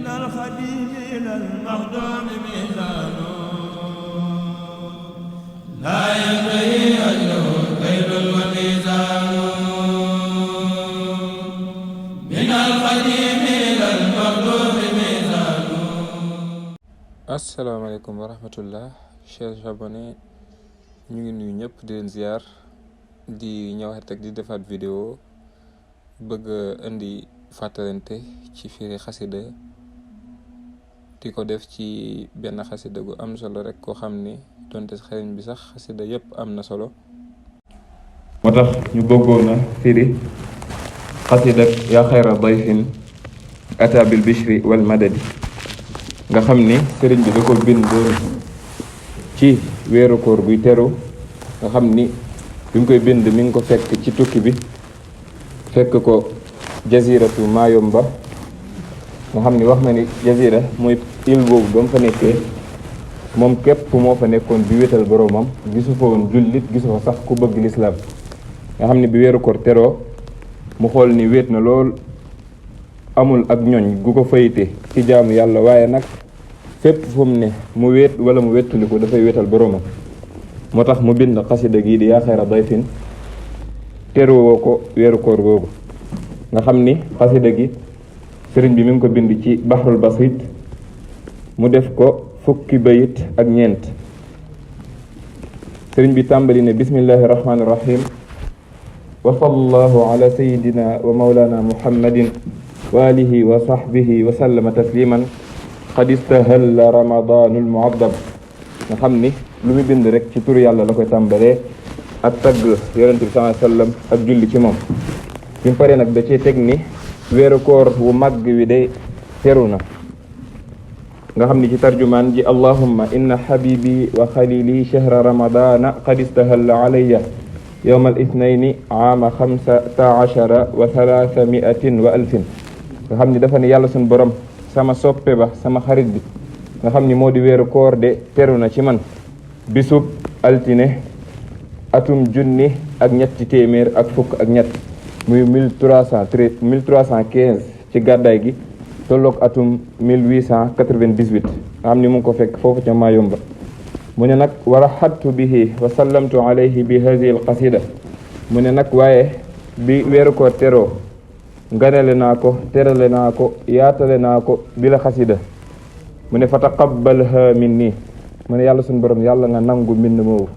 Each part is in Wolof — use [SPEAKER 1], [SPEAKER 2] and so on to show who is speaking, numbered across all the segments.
[SPEAKER 1] من الخديم إلى المخدوم ميزان لا ينتهي أجره كيل وميزان من الخديم إلى المخدوم ميزان.
[SPEAKER 2] asalaamaaleykum wa rahmatullah chers abonnés, ñu ngi nuyu ñëpp di leen ziar di ñëwaat rek di defaat vidéo bëgg indi fàttalante ci firi xasida di ko def ci benn xasida gu am solo rek koo xam ni donte xariñ bi sax xasida yëpp am na solo.
[SPEAKER 3] moo tax ñu bëggoon a firi xasida yaa xayra dayfin ata bil bishri wal madadi nga xam ni sëriñ bi da ko bind ci weeru koor guy teru nga xam ni bi mu koy bind mi ngi ko fekk ci tukki bi fekk ko jaziratu Mayomba nga xam ni wax na ni jazira mooy île boobu ba mu fa nekkee moom képp moo fa nekkoon bi wéetal boroomam gisu fa woon jullit gisu fa sax ku bëgg lislaam nga xam ni bi weeru koor teroo mu xool ni wéet na lool amul ak ñoñ gu ko fayite ci jaamu yàlla waaye nag fépp fu mu ne mu wéet wala mu wéttali ko dafay wéetal boroomam moo tax mu bind xasida gii di yaa xayra dayfin teruwoo ko weeru koor googu nga xam ni xasida gi sëriñ bi mi ngi ko bind ci bahrul basit mu def ko fukki bayit ak ñeent sëriñ bi tàmbali ne bismillahi rahmaani rahim wa sallallahu ala sayidina wa maulana muhammadin wa alihi wa sahbihi wa sallama tasliman qad istahalla ramadanul muaddab nga xam ni lu mu bind rek ci turu yàlla la koy tàmbalee ak tagg yonent bi sallallahu alayhi wa sallam ak julli ci moom bi mu paree nag da cee teg ni weeru koor wu màgg wi de teru na nga xam ni ci tarjumaan ji allahumma inna habibi wa xalili shahra ramadana qad istahalla alayya yowma al ithnayni aama 15 wa 300 wa alfin nga xam ni dafa ne yàlla suñ borom sama soppe ba sama xarit bi nga xam ni moo di weeru koor de teru na ci man bisub altine atum junni ak ñetti téeméer ak fukk ak ñett muy 1315 ci gàddaay gi tolloog atum 1898 nga xam ni mu ngi ko fekk foofu ca Mayomba mu ne nag wa raxattu bihi wa sallamtu alayhi bi hadihi al qasida mu ne nag waaye bi weeru koor teroo nganale naa ko terale naa ko yaatale naa ko bi la xasida mu ne fa taqabbalha minni mu ne yàlla suñu borom yàlla nga nangu mbind moowu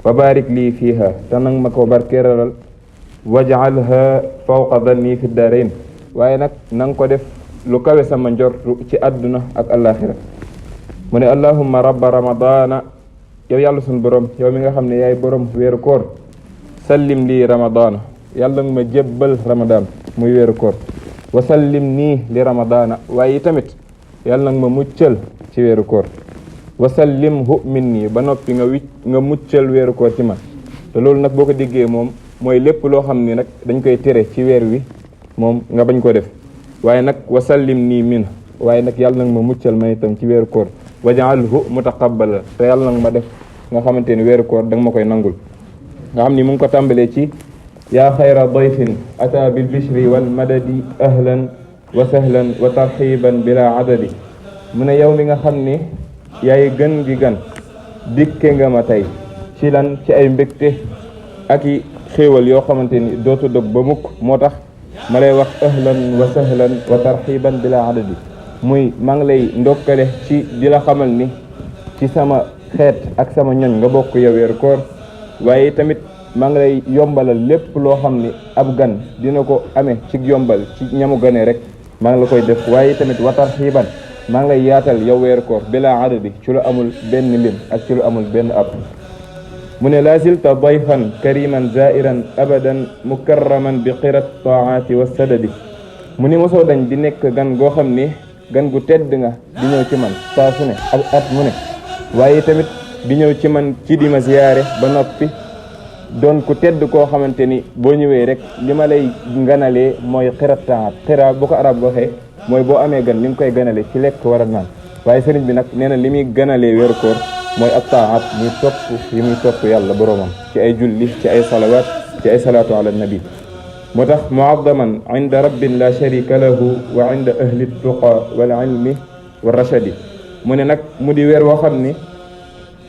[SPEAKER 3] wa barik lii fiiha te nang ma ko barkeeralal waj'alha fawqa danni fi darain waaye nag na nga ko def lu kawe sama njortu ci àdduna ak alaxira mu ne allahumma rabba ramadana yow yàlla suñu borom yow mi nga xam ne yaay borom weeru koor sallim lii ramadana yàlla nga ma jébbal ramadan muy weeru koor wa sallim nii li ramadana waaye tamit yàlla nga ma muccal ci weeru koor wa sallimhu minni ba noppi nga muccal weeru koor ci man te loolu nag boo ko déggee moom mooy lépp loo xam ni nag dañ koy tere ci weer wi moom nga bañ ko def waaye nag wa sallim nii min waaye nag yàlla nag ma muccal ma itam ci weeru koor waj'alhu mutaqabbala te yàlla nag ma def nga xamante ni weeru koor da nga ma koy nangul nga xam ni mu ngi ko tàmbalee ci yaa xayra dayfin ata bil bishri wal madadi ahlan wa sahlan wa tarxiban bila adadi mu ne yow mi nga xam ni yaay gën gi gan dikke nga ma tey ci lan ci ay mbégte ak i xéewal yoo xamante ni dootu dog ba mukk moo tax ma lay wax ahlan wa sahlan wa tarxiban bila adadi muy maa ngi lay ndokkale ci di la xamal ni ci sama xeet ak sama ñoñ nga bokk yow weeru koor waaye tamit maa ngi lay yombalal lépp loo xam ni ab gan dina ko amee ci yombal ci ñamu ganee rek maa ngi la koy def waaye tamit wa tarxiban maa ngi lay yaatal yow weeru koor bila adadi ci lu amul benn lim ak ci lu amul benn ab mu ne laa zilta dayfan kariman zairan abadan mukarraman bi qirat taati wa sadadi mu ni mosoo dañ di nekk gan goo xam ni gan gu tedd nga di ñëw ci man saa su ne ak at mu ne waaye tamit di ñëw ci man ci di ma ziyaare ba noppi doon ku tedd koo xamante ni boo ñëwee rek li ma lay nganalee mooy qirat taat xira bu ko arab waxee mooy boo amee gan li nga koy ganale ci lekk war a naan waaye sëriñ bi nag nee na li muy ganalee weeru koor mooy ak taat muy topp yi muy topp yàlla boroomam ci ay julli ci ay salawaat ci ay salaatu ala nabi moo tax muazzaman inda rabbin la sharika lahu wa inda ahli tuqa wal ilmi wa rashadi mu ne nag mu di weer woo xam ni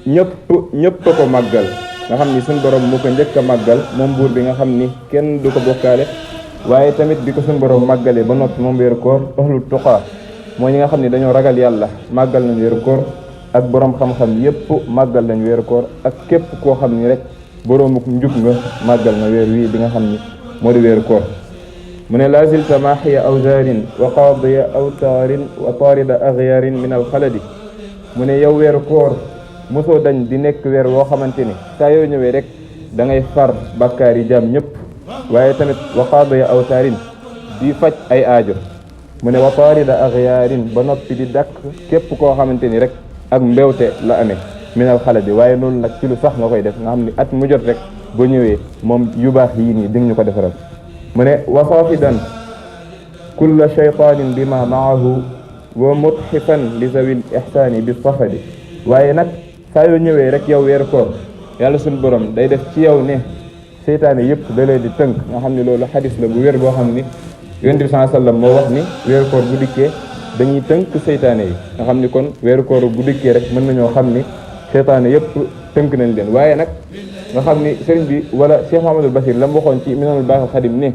[SPEAKER 3] ñëpp a ko màggal nga xam ni suñ borom mu ko njëkk a màggal moom buur bi nga xam ni kenn du ko bokkaale waaye tamit bi ko suñ borom màggalee ba noppi moom weeru koor ahlu tuqa mooy ñi nga xam ni dañoo ragal yàlla màggal nañ weeru koor ak borom xam-xam yépp màggal nañ weeru koor ak képp koo xam ni rek boroomu njub nga màggal na weer wii bi nga xam ni moo di weeru koor mu ne lazilta maaxiya awzaarin wa qaadiya awtaarin wa taarida axyaarin min alxaladi mu ne yow weeru koor mosoo dañ di nekk weer woo xamante ni saa yoo ñëwee rek da ngay far bàkkaar yi jaam ñëpp waaye tamit wa qaadiya awtaarin di faj ay aajo mu ne wa taarida axyaarin ba noppi di dàkk képp koo xamante ni rek ak mbewte la amee min alxaladi waaye loolu nag ci lu sax nga koy def nga xam ni at mu jot rek boo ñëwee moom yu baax yii nii di nga ñu ko defaral mu ne wa saafidan kulla shaytaanin bima maahu wa mutxifan li zawil ihsaani bi safadi waaye nag saa yoo ñëwee rek yow weeru koor yàlla suñu borom day def ci yow ne seytaane yëpp da leen di tënk nga xam ne loolu xadis la bu wér boo xam ni yonent bi sallallahu alayhi wasallam moo wax ni weeru koor bu dikkee dañuy tënk seytaane yi nga xam ni kon weeru koor bu dikkee rek mën nañoo xam ni seytaane yëpp tënk nañ leen waaye nag nga xam ni sëriñ bi wala Cheikh Mahamadul Basir la mu waxoon ci Minanul Baaxil Xadim ne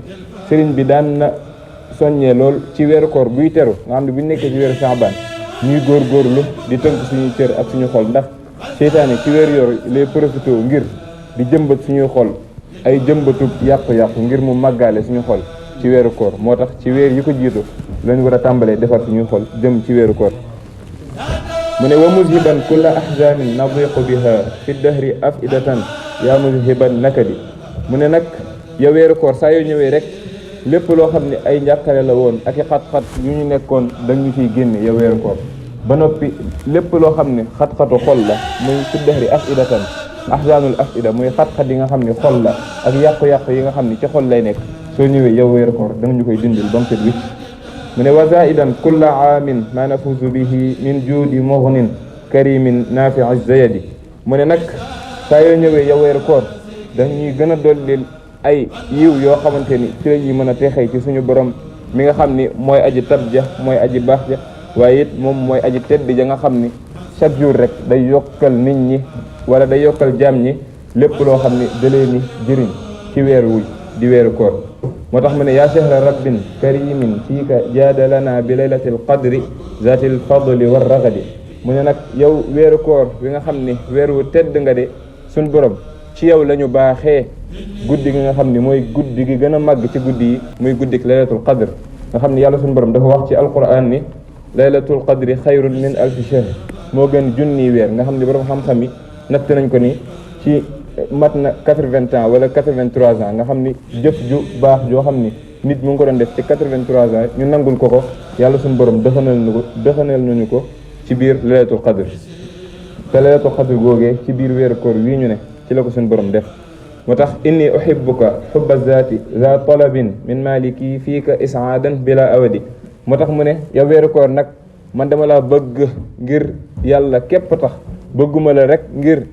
[SPEAKER 3] sëriñ bi daan na soññee lool ci weeru koor buy teru nga xam ne bu ñu nekkee ci weeru Saabaan ñuy góorgóorlu di tënk suñuy cër ak suñu xol ndax seytaane ci weeru yor lay profité ngir di jëmbat suñuy xol ay jëmbatu yàqu-yàqu ngir mu màggaale suñu xol ci weeru koor moo tax ci weer yi ko jiitu lañ war a tàmbalee defar suñuy xol jëm ci weeru koor mu ne wa muzhiban kulla ahzanin nadiqu biha fi dahri afidatan yaa muzhiban nakadi mu ne nag yow weeru koor saa yoo ñëwee rek lépp loo xam ne ay njàqare la woon ak i xat-xat yu ñu nekkoon dañu ciy génne yow weeru koor ba noppi lépp loo xam ne xat-xatu xol la muy fi dahri afidatan ahzanul afida muy xat-xat yi nga xam ne xol la ak yàqu-yàqu yi nga xam ne ci xol lay nekk soo ñëwee yow weeru koor da nga ñu koy dindil ba mu set wicc mu ne wa zaidan kulla aamin ma nafuzu bihi min juudi mughnin karimin nafi'i zayadi mu ne nag saa yoo ñëwee yow weeru koor dañuy gën a dollil ay yiw yoo xamante ni ci la ñuy mën a texee ci suñu borom mi nga xam ni mooy aji tab ja mooy aji baax ja waaye it moom mooy aji tedd ja nga xam ni chaque jour rek day yokkal nit ñi wala day yokkal jaam ñi lépp loo xam ni dalee ni jëriñ ci weer wu di weeru koor moo tax mu ne yaa shahra rabbin karimin fiika jaadalana bi laylatil qadri zatil fadli war ragadi mu ne nag yow weeru koor wi nga xam ni weer wu tedd nga de suñ borom ci yow la ñu baaxee guddi gi nga xam ni mooy guddi gi gën a màgg ci guddi yi muy guddik laylatul qadr nga xam ni yàlla suñu borom dafa wax ci alquran ni laylatul qadri xayrun min alfi shahr moo gën junniy weer nga xam ni borom xam-xam yi natt nañ ko ni ci mat na 80 ans wala 83 ans nga xam ni jëf ju baax joo xam ni nit mu ngi ko doon def ci 83 ans ñu nangul ko yàlla suñu borom dëxanal nañu ko ci biir laylatul qadr te laylatul qadr googee ci biir weeru koor wii ñu ne ci la ko suñu borom def moo tax inni uhibbuka hubba zaati za talabin min maliki fiika isaadan bila awadi moo tax mu ne yow weeru koor nag man dama laa bëgg ngir yàlla képp tax bëgguma la rek ngir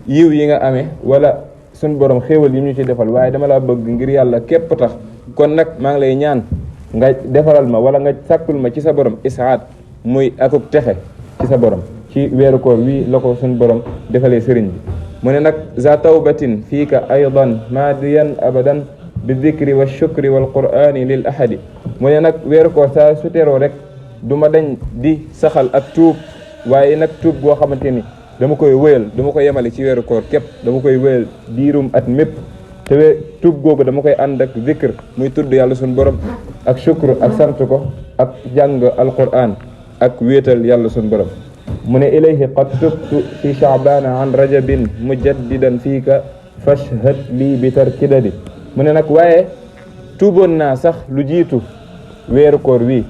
[SPEAKER 3] yiw yi nga amee wala suñu borom xéewal yi ñu ci defal waaye dama laa bëgg ngir yàlla képp tax kon nag maa ngi lay ñaan nga defaral ma wala nga sàkkul ma ci sa borom isaad muy akuk texe ci sa borom ci weeru koor wii la ko suñu borom defalee sëriñ bi mu ne nag za tawbatin fiika aydan maadiyan abadan bi dhikri wa shukri wal qur'ani lil ahadi mu ne nag weeru koor saa su teroo rek du ma dañ di saxal ak tuub waaye nag tuub goo xamante ni dama koy wëyal dama koy yemale ci weeru koor képp dama koy wëyal diirum at mépp te tuub googu dama koy ànd ak zikr muy tudd yàlla suñu borom ak shukr ak sant ko ak jàng alquran ak wéetal yàlla suñu borom mu ne ilayhi qad tubtu fi sha'bana an rajabin mujaddidan fiika fashhad lii bi tarkidadi mu ne nag waaye tuuboon naa sax lu jiitu weeru koor wi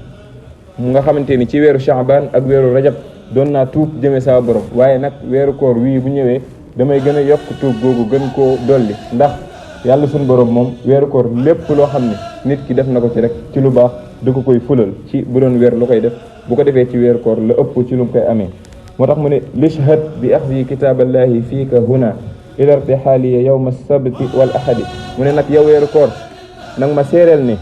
[SPEAKER 3] mu nga xamante ni ci weeru sha'ban ak weeru rajab doon naa tuub jëme saa borom waaye nag weeru koor wii bu ñëwee damay gën a yokk tuub googu gën koo dolli ndax yàlla suñu borom moom weeru koor lépp loo xam ne nit ki def na ko ci rek ci lu baax da ko koy fulal ci bu doon weer lu koy def bu ko defee ci weeru koor la ëpp ci lu mu koy amee moo tax mu ne lishhad bi axdi kitaaballahi fiika huna ila irtixaaliya yawma sabti wal ahadi mu ne nag yow weeru koor nag ma seereel ni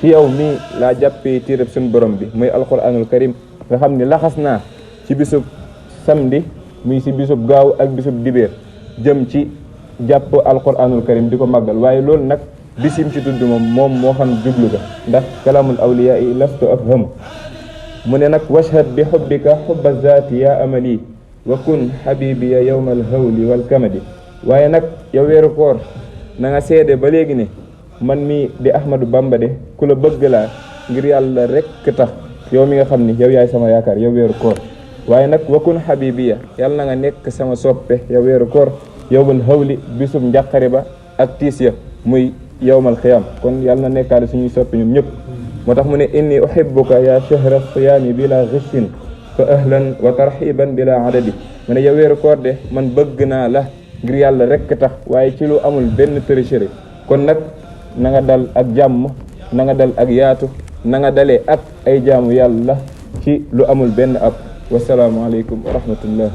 [SPEAKER 3] ci yow mii laa jàppee téereb suñu borom bi muy alquranul karim nga xam ni laxas naa ci bisub samedi muy si bisub gaaw ak bisub dibéer jëm ci jàpp alquranul karim di ko màggal waaye loolu nag bisim ci tudd moom moo xam jublu ga ndax kalaamul awliyaa yi lastu afhamu mu ne nag washhad bi xubbika xubba zaati ya amali wa kun xabibiya yowmal hawli wal kamadi waaye nag yow weeru koor na nga seede ba léegi ne man mii di Ahmadou Bamba de ku la bëgg laa ngir yàlla rekk tax yow mi nga xam ni yow yaay sama yaakaar yow weeru koor waaye nag wa kun xabibiya yàlla na nga nekk sama soppe yow weeru koor yowmal hawli bisub njàqare ba ak tiis ya muy yowmal xiyaam kon yàlla na nekkaale suñuy soppe ñoom ñëpp moo tax mu ne inni uhibbuka ya shahra siyaami bila ghishin fa ahlan wa tarxiban bila adadi mu ne yow weeru koor de man bëgg naa la ngir yàlla rekk tax waaye ci lu amul benn tricherie kon nag na nga dal ak jàmm na nga dal ak yaatu na nga dalee ak ay jaamu yàlla ci lu amul benn ab wasalaamu aleykum wa rahmatullah